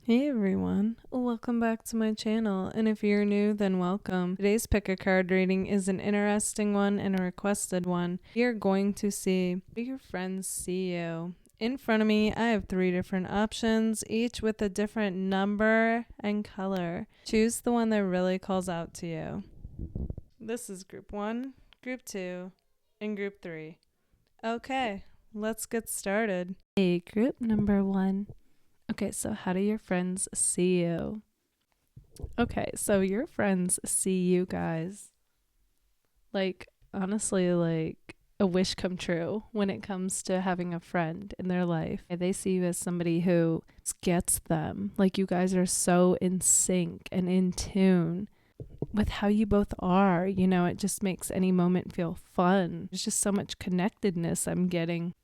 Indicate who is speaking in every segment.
Speaker 1: Hey everyone, welcome back to my channel, and if you're new, then welcome. Today's pick a card reading is an interesting one and a requested one. You're going to see your friends see you. In front of me, I have 3 different options, each with a different number and color. Choose the one that really calls out to you. This is group 1, group 2, and group 3. Okay, let's get started. Hey, group number 1. Okay, so how do your friends see you? Okay, so your friends see you guys like, honestly, like a wish come true when it comes to having a friend in their life. They see you as somebody who gets them. Like, you guys are so in sync and in tune with how you both are. You know, it just makes any moment feel fun. There's just so much connectedness I'm getting.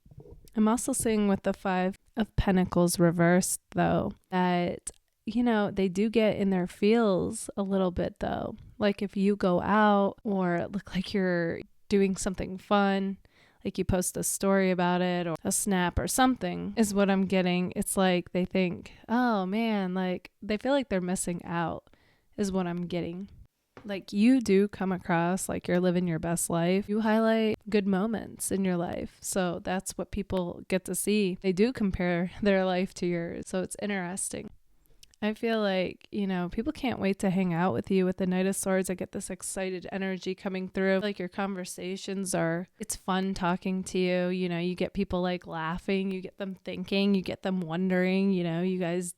Speaker 1: I'm also seeing with the 5 of Pentacles reversed, though, that, you know, they do get in their feels a little bit, though. Like if you go out or look like you're doing something fun, like you post a story about it or a snap or something, is what I'm getting. It's like they think, oh man, like they feel like they're missing out, is what I'm getting. Like, you do come across like you're living your best life. You highlight good moments in your life. So that's what people get to see. They do compare their life to yours. So it's interesting. I feel like, you know, people can't wait to hang out with you with the Knight of Swords. I get this excited energy coming through. Like, your conversations it's fun talking to you. You know, you get people like laughing, you get them thinking, you get them wondering, you know, you guys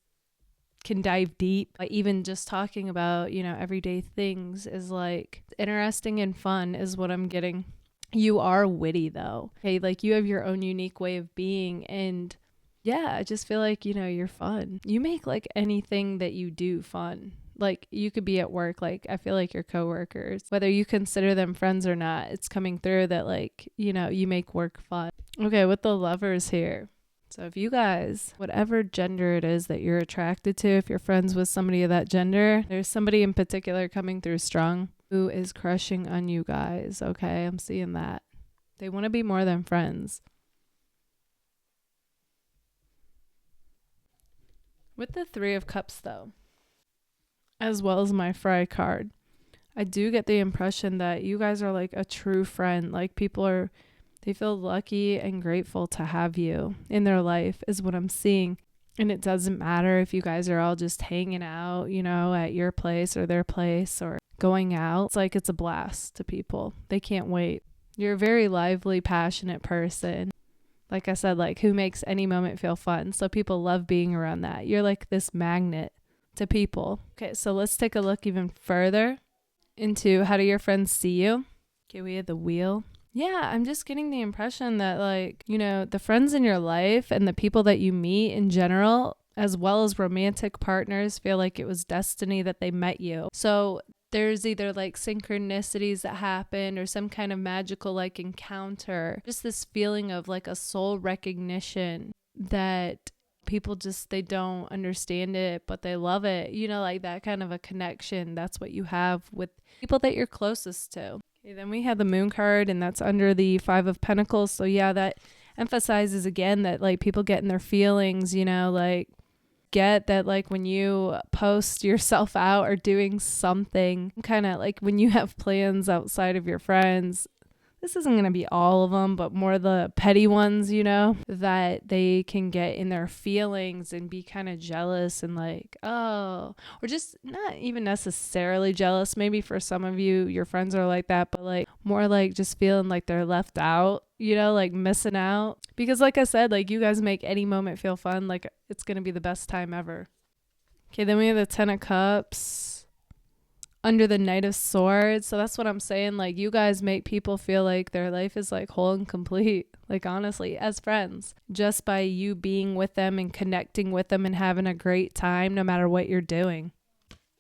Speaker 1: can dive deep. Even just talking about, you know, everyday things is like interesting and fun is what I'm getting. You are witty though. Okay, like you have your own unique way of being, and yeah, I just feel like, you know, you're fun. You make like anything that you do fun. Like, you could be at work, like I feel like your coworkers, whether you consider them friends or not, it's coming through that, like, you know, you make work fun. Okay, with the Lovers here. So if you guys, whatever gender it is that you're attracted to, if you're friends with somebody of that gender, there's somebody in particular coming through strong who is crushing on you guys. Okay, I'm seeing that. They want to be more than friends. With the 3 of Cups though, as well as my Fry card, I do get the impression that you guys are like a true friend. Like, they feel lucky and grateful to have you in their life is what I'm seeing. And it doesn't matter if you guys are all just hanging out, you know, at your place or their place or going out. It's like it's a blast to people. They can't wait. You're a very lively, passionate person. Like I said, like who makes any moment feel fun. So people love being around that. You're like this magnet to people. Okay, so let's take a look even further into how do your friends see you. Okay, we have the Wheel. Yeah, I'm just getting the impression that, like, you know, the friends in your life and the people that you meet in general, as well as romantic partners, feel like it was destiny that they met you. So there's either like synchronicities that happen or some kind of magical like encounter. Just this feeling of like a soul recognition that people just, they don't understand it, but they love it. You know, like that kind of a connection. That's what you have with people that you're closest to. Okay, then we have the Moon card, and that's under the 5 of Pentacles. So yeah, that emphasizes again that like people get in their feelings, you know, like get that like when you post yourself out or doing something, kind of like when you have plans outside of your friends, this isn't going to be all of them, but more the petty ones, you know, that they can get in their feelings and be kind of jealous and like, oh, or just not even necessarily jealous. Maybe for some of you, your friends are like that, but like more like just feeling like they're left out, you know, like missing out. Because like I said, like you guys make any moment feel fun. Like it's going to be the best time ever. Okay, then we have the 10 of Cups under the Knight of Swords. So that's what I'm saying. Like, you guys make people feel like their life is like whole and complete. Like, honestly, as friends, just by you being with them and connecting with them and having a great time, no matter what you're doing.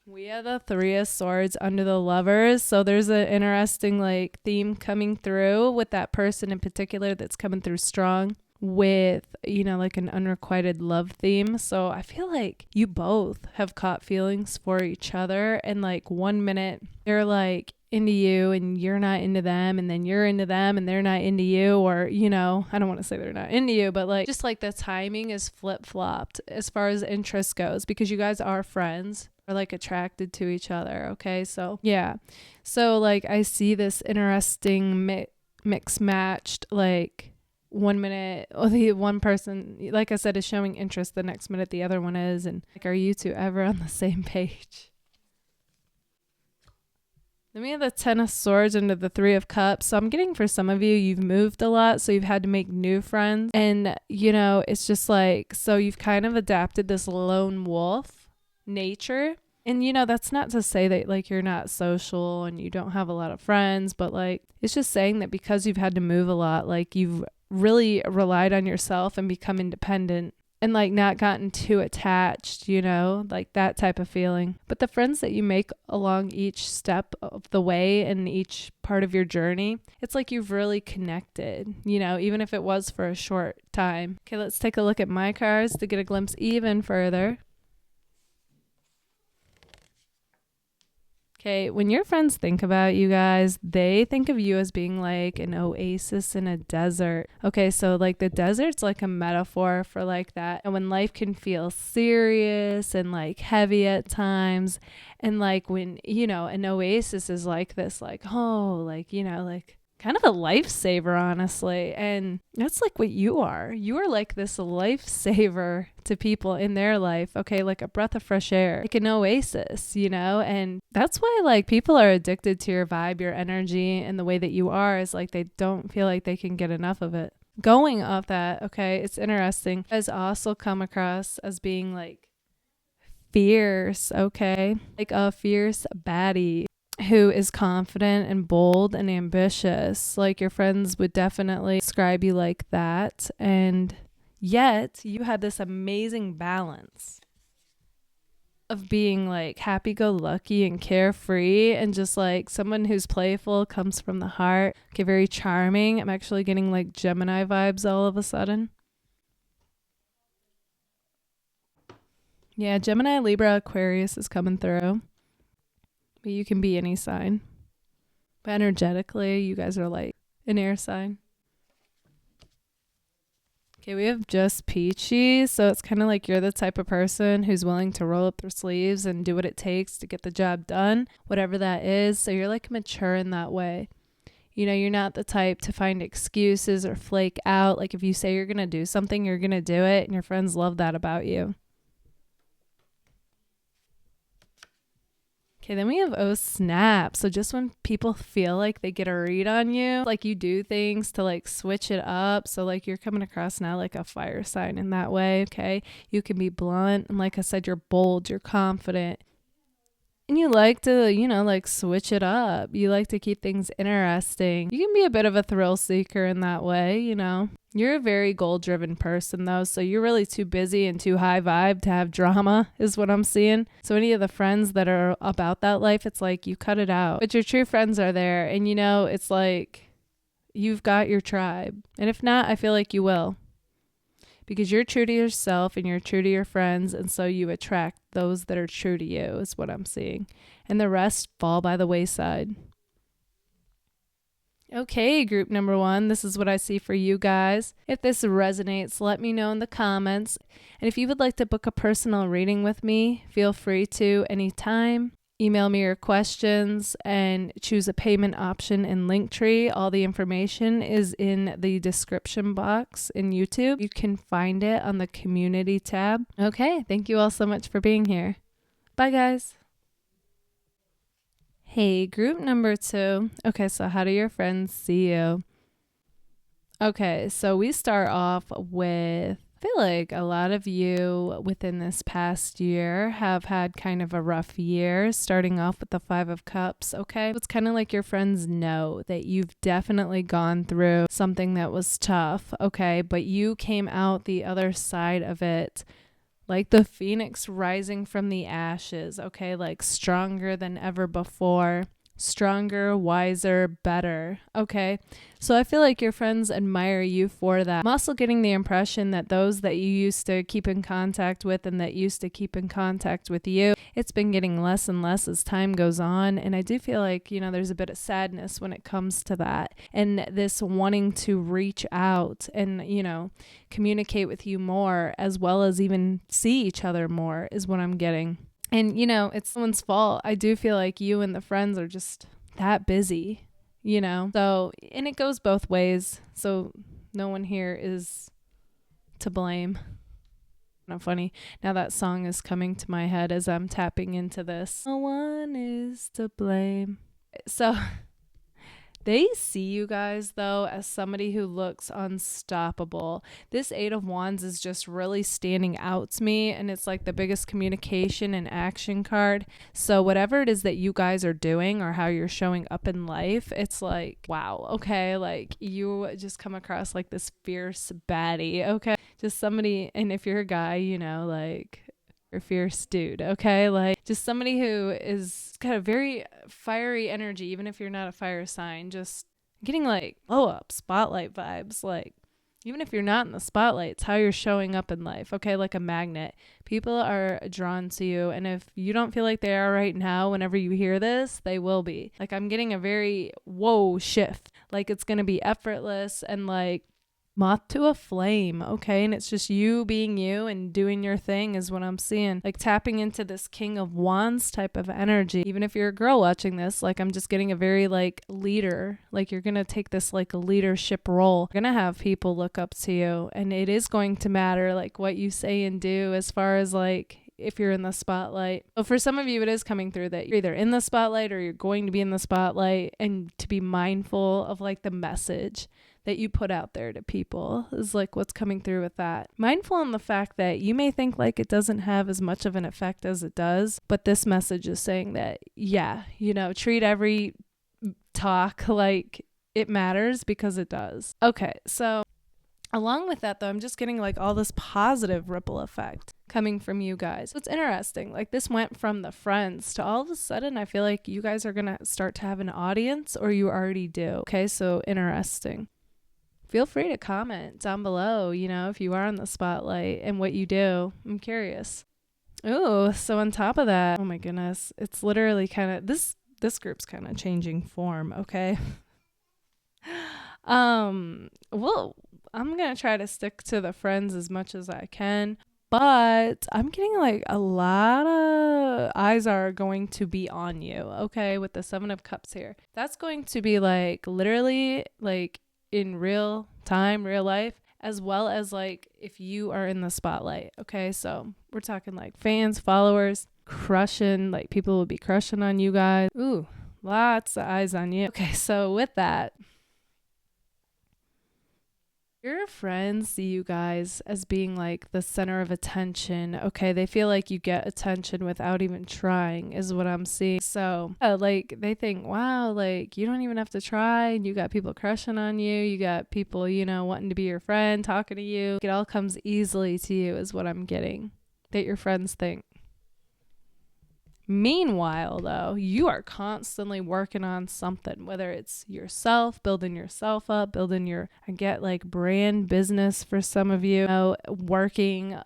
Speaker 1: We have the 3 of Swords under the Lovers. So there's an interesting like theme coming through with that person in particular that's coming through strong with, you know, like an unrequited love theme. So I feel like you both have caught feelings for each other, and like one minute they're like into you and you're not into them, and then you're into them and they're not into you, or, you know, I don't want to say they're not into you, but like just like the timing is flip-flopped as far as interest goes, because you guys are friends, are like attracted to each other. Okay, so yeah, so like I see this interesting mix matched, like 1 minute the one person, like I said, is showing interest, the next minute the other one is, and like, are you two ever on the same page? Then we have the 10 of Swords into the 3 of Cups. So I'm getting, for some of you, you've moved a lot, so you've had to make new friends, and you know, it's just like, so you've kind of adapted this lone wolf nature. And you know, that's not to say that like you're not social and you don't have a lot of friends, but like it's just saying that because you've had to move a lot, like you've really relied on yourself and become independent and like not gotten too attached, you know, like that type of feeling. But the friends that you make along each step of the way and each part of your journey, it's like you've really connected, you know, even if it was for a short time. Okay, let's take a look at my cards to get a glimpse even further. Okay, when your friends think about you guys, they think of you as being like an oasis in a desert. Okay, so like the desert's like a metaphor for like that. And when life can feel serious and like heavy at times, and like when, you know, an oasis is like this, like, oh, like, you know, like kind of a lifesaver, honestly. And that's like what you are. You are like this lifesaver to people in their life. Okay, like a breath of fresh air, like an oasis, you know. And that's why like people are addicted to your vibe, your energy, and the way that you are, is like they don't feel like they can get enough of it. Going off that, okay, it's interesting. Has also come across as being like fierce, okay, like a fierce baddie who is confident and bold and ambitious. Like your friends would definitely describe you like that. And yet you had this amazing balance of being like happy-go-lucky and carefree, and just like someone who's playful, comes from the heart. Okay, very charming. I'm actually getting like Gemini vibes all of a sudden. Yeah, Gemini, Libra, Aquarius is coming through. But you can be any sign. But energetically, you guys are like an air sign. Okay, we have just peachy. So it's kind of like you're the type of person who's willing to roll up their sleeves and do what it takes to get the job done, whatever that is. So you're like mature in that way. You know, you're not the type to find excuses or flake out. Like if you say you're going to do something, you're going to do it. And your friends love that about you. Okay, then we have oh snap. So just when people feel like they get a read on you, like you do things to like switch it up. So like you're coming across now like a fire sign in that way. Okay, you can be blunt, and like I said, you're bold, you're confident, and you like to, you know, like switch it up. You like to keep things interesting. You can be a bit of a thrill seeker in that way, you know. You're a very goal-driven person, though, so you're really too busy and too high vibe to have drama, is what I'm seeing. So any of the friends that are about that life, it's like you cut it out. But your true friends are there, and, you know, it's like you've got your tribe. And if not, I feel like you will. Because you're true to yourself and you're true to your friends, and so you attract those that are true to you, is what I'm seeing. And the rest fall by the wayside. Okay, group number 1, this is what I see for you guys. If this resonates, let me know in the comments. And if you would like to book a personal reading with me, feel free to anytime. Email me your questions and choose a payment option in Linktree. All the information is in the description box in YouTube. You can find it on the community tab. Okay, thank you all so much for being here. Bye, guys. Hey, group number 2. Okay, so how do your friends see you? Okay, so we start off with, I feel like a lot of you within this past year have had kind of a rough year, starting off with the 5 of Cups, okay? It's kind of like your friends know that you've definitely gone through something that was tough, okay? But you came out the other side of it like the phoenix rising from the ashes, okay? Like stronger than ever before, stronger, wiser, better. Okay. So I feel like your friends admire you for that. I'm also getting the impression that those that you used to keep in contact with and that used to keep in contact with you, it's been getting less and less as time goes on. And I do feel like, there's a bit of sadness when it comes to that. And this wanting to reach out and, communicate with you more, as well as even see each other more, is what I'm getting. And, it's someone's fault. I do feel like you and the friends are just that busy, So, and it goes both ways. So no one here is to blame. Not funny. Now that song is coming to my head as I'm tapping into this. No one is to blame. So they see you guys, though, as somebody who looks unstoppable. This Eight of Wands is just really standing out to me, and it's like the biggest communication and action card. So whatever it is that you guys are doing or how you're showing up in life, it's like, wow, okay, like you just come across like this fierce baddie, okay? Just somebody, and if you're a guy, like or fierce dude, okay? Like just somebody who is got a very fiery energy, even if you're not a fire sign, just getting like blow up spotlight vibes. Like even if you're not in the spotlight, it's how you're showing up in life, okay? Like a magnet. People are drawn to you, and if you don't feel like they are right now, whenever you hear this, they will be. Like I'm getting a very whoa shift. Like it's gonna be effortless and like moth to a flame, okay? And it's just you being you and doing your thing is what I'm seeing. Like tapping into this King of Wands type of energy. Even if you're a girl watching this, like I'm just getting a very like leader. Like you're gonna take this like a leadership role. You're gonna have people look up to you, and it is going to matter like what you say and do as far as like if you're in the spotlight. So for some of you, it is coming through that you're either in the spotlight or you're going to be in the spotlight, and to be mindful of like the message that you put out there to people is like what's coming through with that. Mindful in the fact that you may think like it doesn't have as much of an effect as it does, but this message is saying that, yeah, treat every talk like it matters, because it does. Okay, so along with that, though, I'm just getting like all this positive ripple effect coming from you guys. So it's interesting. Like this went from the friends to all of a sudden, I feel like you guys are going to start to have an audience, or you already do. Okay, so interesting. Feel free to comment down below, if you are in the spotlight and what you do. I'm curious. Oh, so on top of that, oh my goodness, it's literally kind of, this group's kind of changing form, okay? Well, I'm going to try to stick to the friends as much as I can, but I'm getting like a lot of eyes are going to be on you, okay, with the Seven of Cups here. That's going to be like literally like in real time, real life, as well as like if you are in the spotlight, okay? So we're talking like fans, followers, crushing, like people will be crushing on you guys. Ooh, lots of eyes on you. Okay, so with that, your friends see you guys as being like the center of attention, okay? They feel like you get attention without even trying, is what I'm seeing. So, like, they think, wow, like, you don't even have to try, and you got people crushing on you. You got people, wanting to be your friend, talking to you. It all comes easily to you, is what I'm getting, that your friends think. Meanwhile, though, you are constantly working on something, whether it's yourself, building yourself up, I get like brand business for some of you, working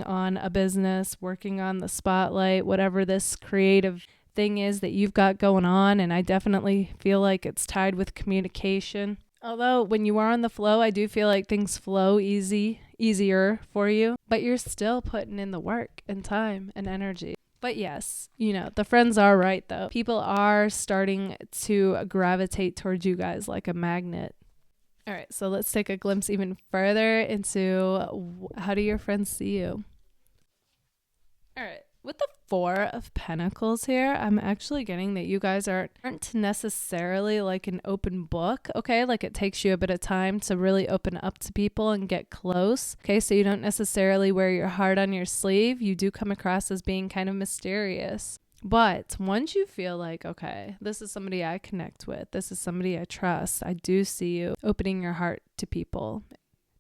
Speaker 1: on a business, working on the spotlight, whatever this creative thing is that you've got going on. And I definitely feel like it's tied with communication. Although when you are on the flow, I do feel like things flow easier for you, but you're still putting in the work and time and energy. But yes, the friends are right, though. People are starting to gravitate towards you guys like a magnet. All right, so let's take a glimpse even further into how do your friends see you? All right. With the Four of Pentacles here, I'm actually getting that you guys aren't necessarily like an open book, okay? Like it takes you a bit of time to really open up to people and get close, okay? So you don't necessarily wear your heart on your sleeve. You do come across as being kind of mysterious. But once you feel like, okay, this is somebody I connect with, this is somebody I trust, I do see you opening your heart to people,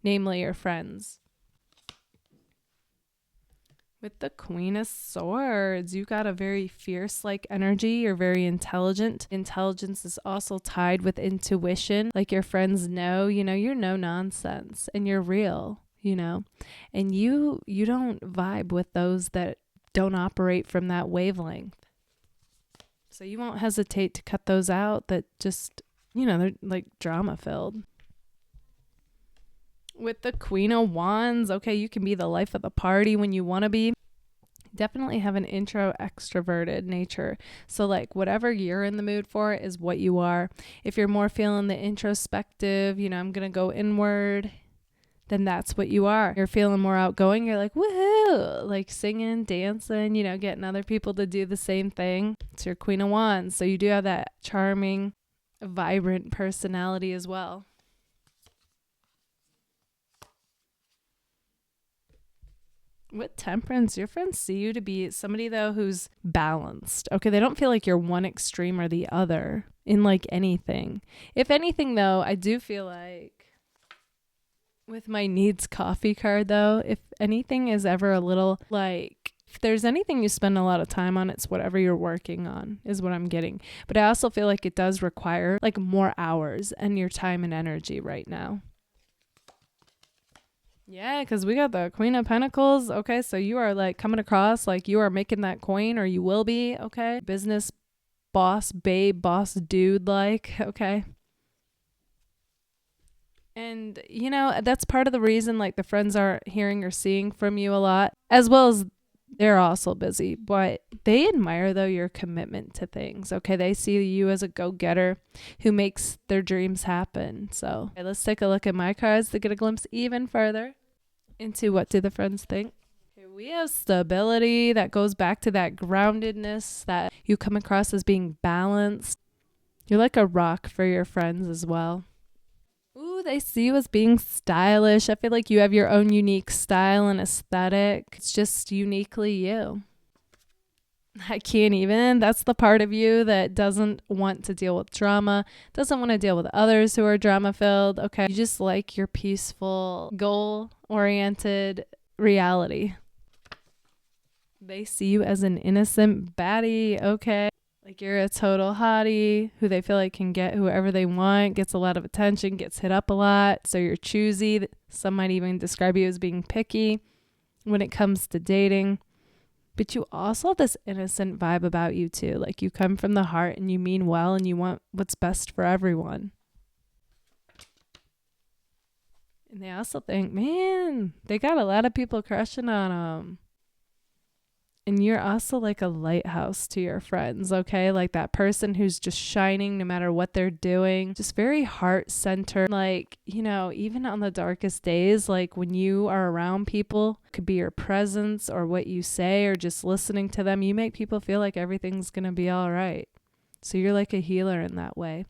Speaker 1: namely your friends. With the Queen of Swords, you got a very fierce-like energy. You're very intelligent. Intelligence is also tied with intuition. Like your friends know, you're no nonsense and you're real, and you don't vibe with those that don't operate from that wavelength. So you won't hesitate to cut those out that just, they're like drama filled. With the Queen of Wands, okay, you can be the life of the party when you want to be. Definitely have an intro extroverted nature. So like whatever you're in the mood for is what you are. If you're more feeling the introspective, I'm going to go inward, then that's what you are. You're feeling more outgoing. You're like, woohoo, like singing, dancing, getting other people to do the same thing. It's your Queen of Wands. So you do have that charming, vibrant personality as well. With Temperance, your friends see you to be somebody, though, who's balanced. Okay, they don't feel like you're one extreme or the other in like anything. If anything, though, I do feel like with my needs coffee card, though, if anything is ever a little like, if there's anything you spend a lot of time on, it's whatever you're working on is what I'm getting. But I also feel like it does require like more hours and your time and energy right now. Yeah, because we got the Queen of Pentacles. Okay, so you are like coming across like you are making that coin, or you will be. Okay, business boss, babe, boss dude, like, okay. And, that's part of the reason like the friends aren't hearing or seeing from you a lot, as well as they're also busy, but they admire, though, your commitment to things. Okay, they see you as a go-getter who makes their dreams happen. So okay, let's take a look at my cards to get a glimpse even further into what do the friends think. Okay, we have stability that goes back to that groundedness that you come across as being balanced. You're like a rock for your friends as well. Ooh, they see you as being stylish. I feel like you have your own unique style and aesthetic. It's just uniquely you. I can't even. That's the part of you that doesn't want to deal with drama, doesn't want to deal with others who are drama filled. Okay. You just like your peaceful, goal oriented reality. They see you as an innocent baddie. Okay. Like you're a total hottie who they feel like can get whoever they want, gets a lot of attention, gets hit up a lot. So you're choosy. Some might even describe you as being picky when it comes to dating. But you also have this innocent vibe about you too. Like you come from the heart and you mean well and you want what's best for everyone. And they also think, man, they got a lot of people crushing on them. And you're also like a lighthouse to your friends, okay? Like that person who's just shining no matter what they're doing. Just very heart-centered. Like, even on the darkest days, like when you are around people, it could be your presence or what you say or just listening to them. You make people feel like everything's going to be all right. So you're like a healer in that way.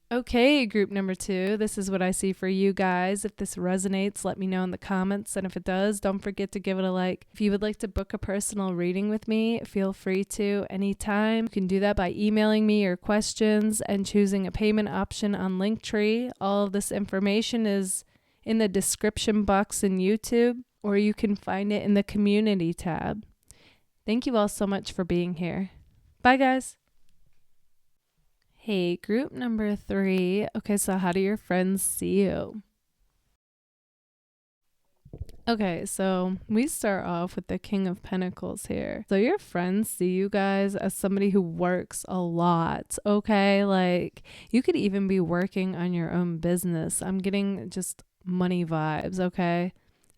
Speaker 1: Okay, group number 2, this is what I see for you guys. If this resonates, let me know in the comments. And if it does, don't forget to give it a like. If you would like to book a personal reading with me, feel free to anytime. You can do that by emailing me your questions and choosing a payment option on Linktree. All of this information is in the description box in YouTube, or you can find it in the community tab. Thank you all so much for being here. Bye, guys. Hey, group number 3. Okay, so how do your friends see you? Okay, so we start off with the King of Pentacles here. So your friends see you guys as somebody who works a lot, okay? Like you could even be working on your own business. I'm getting just money vibes, okay?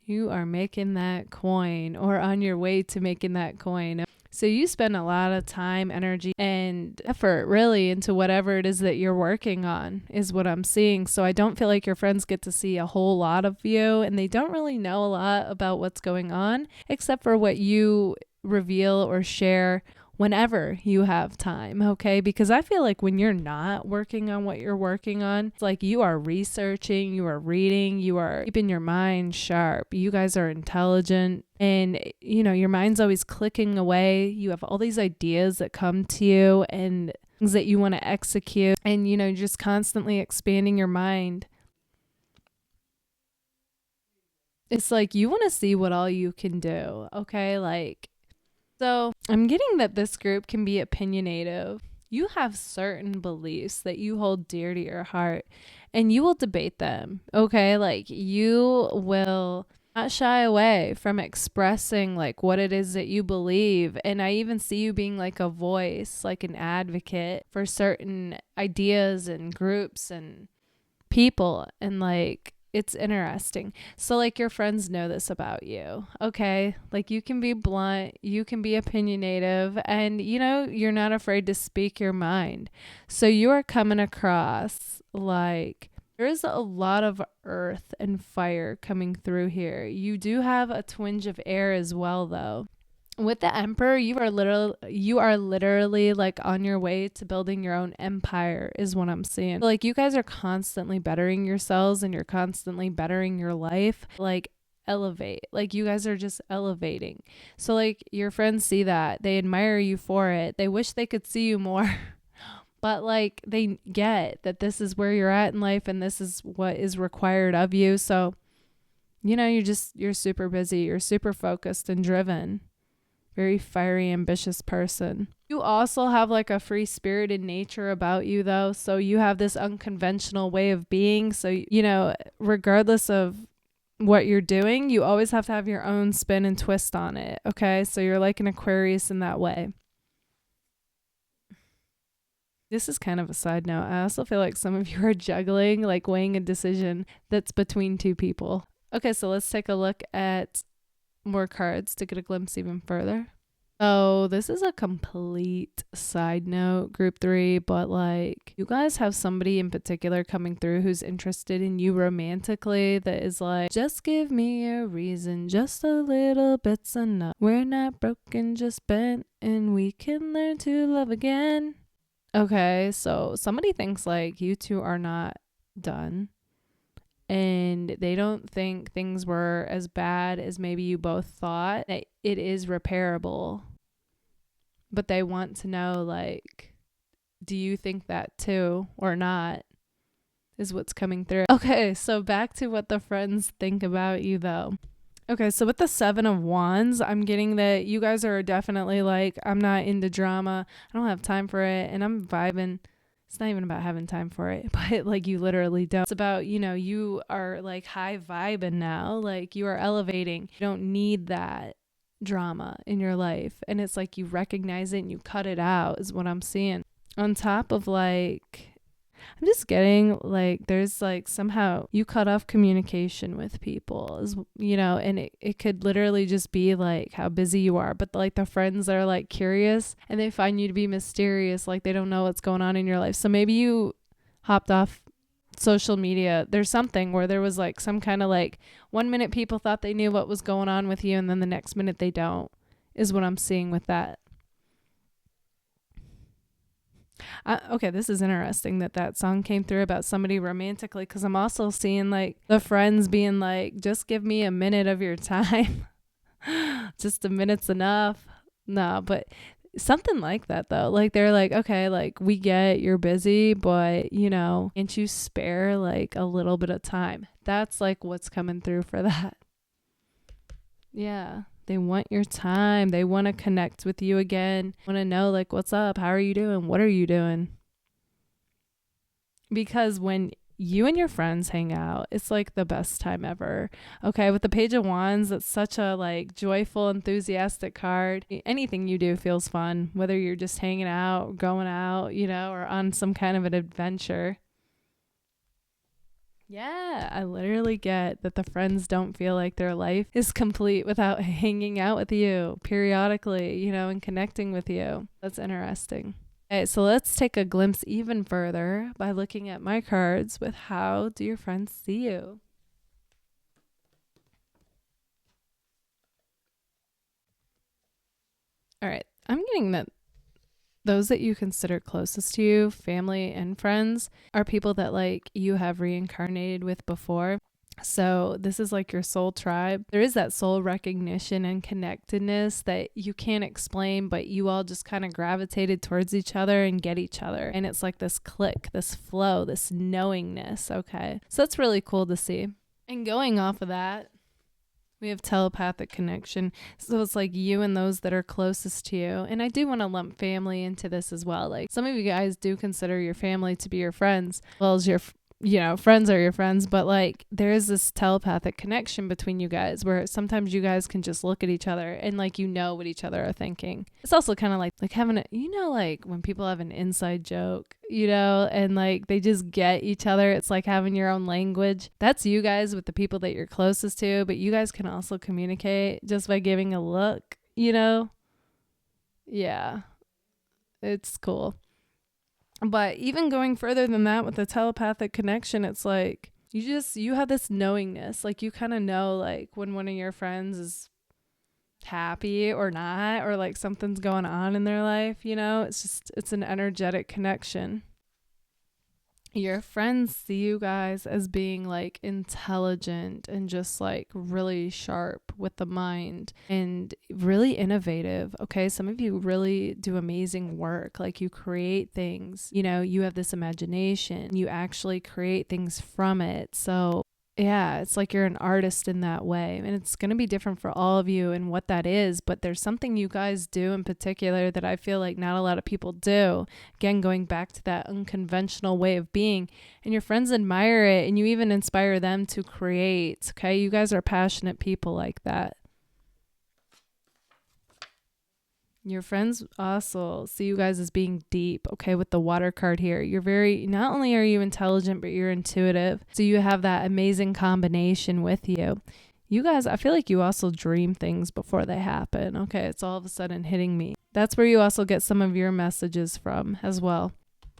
Speaker 1: You are making that coin or on your way to making that coin. So you spend a lot of time, energy, and effort really into whatever it is that you're working on is what I'm seeing. So I don't feel like your friends get to see a whole lot of you, and they don't really know a lot about what's going on except for what you reveal or share whenever you have time, okay? Because I feel like when you're not working on what you're working on, it's like you are researching, you are reading, you are keeping your mind sharp. You guys are intelligent and, your mind's always clicking away. You have all these ideas that come to you and things that you want to execute and, just constantly expanding your mind. It's like you want to see what all you can do. Okay. Like, so I'm getting that this group can be opinionative. You have certain beliefs that you hold dear to your heart and you will debate them. Okay. Like you will not shy away from expressing like what it is that you believe. And I even see you being like a voice, like an advocate for certain ideas and groups and people. And like, it's interesting. So like your friends know this about you. Okay. Like you can be blunt, you can be opinionative, and you know, you're not afraid to speak your mind. So you are coming across like there is a lot of earth and fire coming through here. You do have a twinge of air as well though. With the Emperor, you are literally like on your way to building your own empire is what I'm seeing. Like you guys are constantly bettering yourselves and you're constantly bettering your life. Like elevate. Like you guys are just elevating. So like your friends see that. They admire you for it. They wish they could see you more. But like they get that this is where you're at in life and this is what is required of you. So, you know, you're super busy. You're super focused and driven. Very fiery, ambitious person. You also have like a free spirited nature about you though. So you have this unconventional way of being. So, you know, regardless of what you're doing, you always have to have your own spin and twist on it. Okay. So you're like an Aquarius in that way. This is kind of a side note. I also feel like some of you are juggling, like weighing a decision that's between two people. Okay. So let's take a look at more cards to get a glimpse even further. So this is a complete side note, group 3, but like you guys have somebody in particular coming through who's interested in you romantically that is like, just give me a reason, just a little bit's enough. We're not broken, just bent, and we can learn to love again. Okay, so somebody thinks like you two are not done. And they don't think things were as bad as maybe you both thought. That it is repairable. But they want to know, like, do you think that too or not? Is what's coming through. Okay, so back to what the friends think about you, though. Okay, so with the 7 of Wands, I'm getting that you guys are definitely like, I'm not into drama. I don't have time for it. And I'm vibing. It's not even about having time for it, but like you literally don't. It's about, you know, you are like high vibing now, like you are elevating. You don't need that drama in your life. And it's like you recognize it and you cut it out is what I'm seeing. On top of like, I'm just getting like there's like somehow you cut off communication with people, you know, and it could literally just be like how busy you are. But like the friends that are like curious and they find you to be mysterious, like they don't know what's going on in your life. So maybe you hopped off social media. There's something where there was like some kind of like 1 minute people thought they knew what was going on with you and then the next minute they don't is what I'm seeing with that. Okay, this is interesting that song came through about somebody romantically because I'm also seeing like the friends being like, just give me a minute of your time. Just a minute's enough. No, but something like that though. Like they're like, okay, like we get you're busy, but you know, can't you spare like a little bit of time? That's like what's coming through for that. Yeah. They want your time. They want to connect with you again. Want to know like, what's up? How are you doing? What are you doing? Because when you and your friends hang out, it's like the best time ever. Okay. With the Page of Wands, it's such a like joyful, enthusiastic card. Anything you do feels fun, whether you're just hanging out, going out, you know, or on some kind of an adventure. Yeah, I literally get that the friends don't feel like their life is complete without hanging out with you periodically, you know, and connecting with you. That's interesting. Okay, so let's take a glimpse even further by looking at my cards with how do your friends see you? All right, I'm getting that those that you consider closest to you, family and friends, are people that like you have reincarnated with before. So this is like your soul tribe. There is that soul recognition and connectedness that you can't explain, but you all just kind of gravitated towards each other and get each other. And it's like this click, this flow, this knowingness. Okay. So that's really cool to see. And going off of that, We have telepathic connection. So it's like you and those that are closest to you. And I do want to lump family into this as well. Like some of you guys do consider your family to be your friends, as well as your friends are your friends, but like there is this telepathic connection between you guys where sometimes you guys can just look at each other and like what each other are thinking. It's also kind of like having like when people have an inside joke, and like they just get each other. It's like having your own language. That's you guys with the people that you're closest to, but you guys can also communicate just by giving a look, Yeah. It's cool. But even going further than that with the telepathic connection, it's like you have this knowingness. Like you kind of know like when one of your friends is happy or not, or like something's going on in their life, it's an energetic connection. Your friends see you guys as being like intelligent and just like really sharp with the mind and really innovative. Okay. Some of you really do amazing work. Like you create things, you have this imagination, you actually create things from it. So yeah, it's like you're an artist in that way. And it's going to be different for all of you and what that is. But there's something you guys do in particular that I feel like not a lot of people do. Again, going back to that unconventional way of being. And your friends admire it and you even inspire them to create. Okay, you guys are passionate people like that. Your friends also see you guys as being deep, okay, with the water card here. Not only are you intelligent, but you're intuitive. So you have that amazing combination with you. You guys, I feel like you also dream things before they happen. Okay, it's all of a sudden hitting me. That's where you also get some of your messages from as well.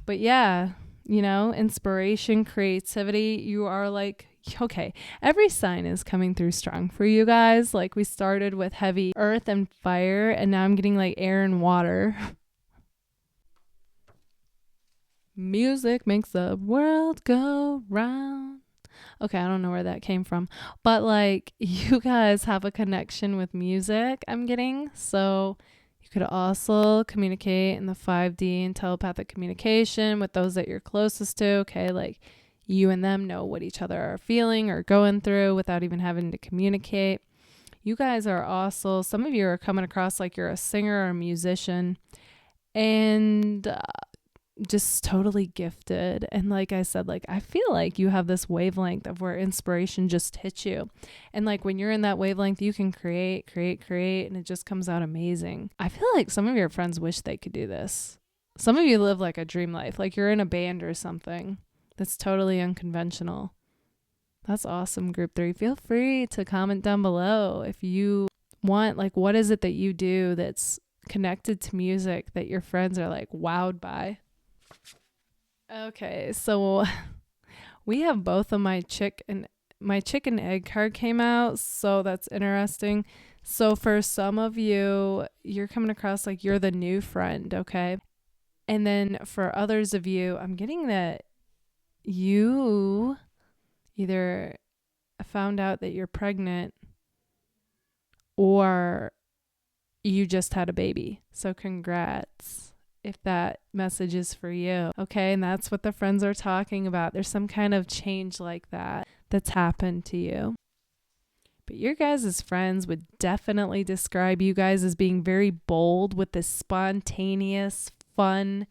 Speaker 1: But yeah, inspiration, creativity, you are like, okay, every sign is coming through strong for you guys. Like we started with heavy earth and fire, and now I'm getting like air and water. Music makes the world go round. Okay, I don't know where that came from, but like you guys have a connection with music, I'm getting. So you could also communicate in the 5D and telepathic communication with those that you're closest to. Okay, like you and them know what each other are feeling or going through without even having to communicate. You guys are also, some of you are coming across like you're a singer or a musician and just totally gifted. And like I said, like I feel like you have this wavelength of where inspiration just hits you. And like when you're in that wavelength, you can create, and it just comes out amazing. I feel like some of your friends wish they could do this. Some of you live like a dream life, like you're in a band or something. That's totally unconventional. That's awesome, Group 3. Feel free to comment down below if you want, like, what is it that you do that's connected to music that your friends are like wowed by? Okay, so we have both of my chicken egg card came out, so that's interesting. So for some of you, you're coming across like you're the new friend, okay? And then for others of you, I'm getting that you either found out that you're pregnant or you just had a baby. So congrats if that message is for you. Okay, and that's what the friends are talking about. There's some kind of change like that that's happened to you. But your guys' friends would definitely describe you guys as being very bold with this spontaneous, fun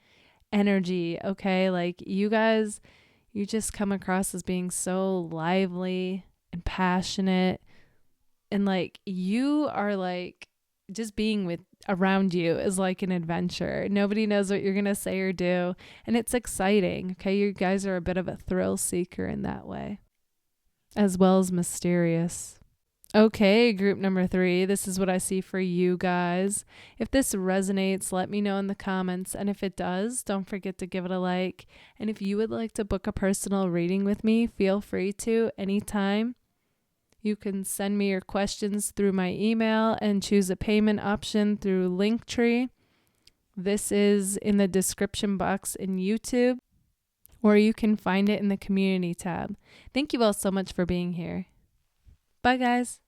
Speaker 1: energy. Okay, like you guys, you just come across as being so lively and passionate. And like you are like just being with around you is like an adventure. Nobody knows what you're going to say or do. And it's exciting. Okay. You guys are a bit of a thrill seeker in that way, as well as mysterious. Okay, group number 3, this is what I see for you guys. If this resonates, let me know in the comments. And if it does, don't forget to give it a like. And if you would like to book a personal reading with me, feel free to anytime. You can send me your questions through my email and choose a payment option through Linktree. This is in the description box in YouTube, or you can find it in the community tab. Thank you all so much for being here. Bye, guys.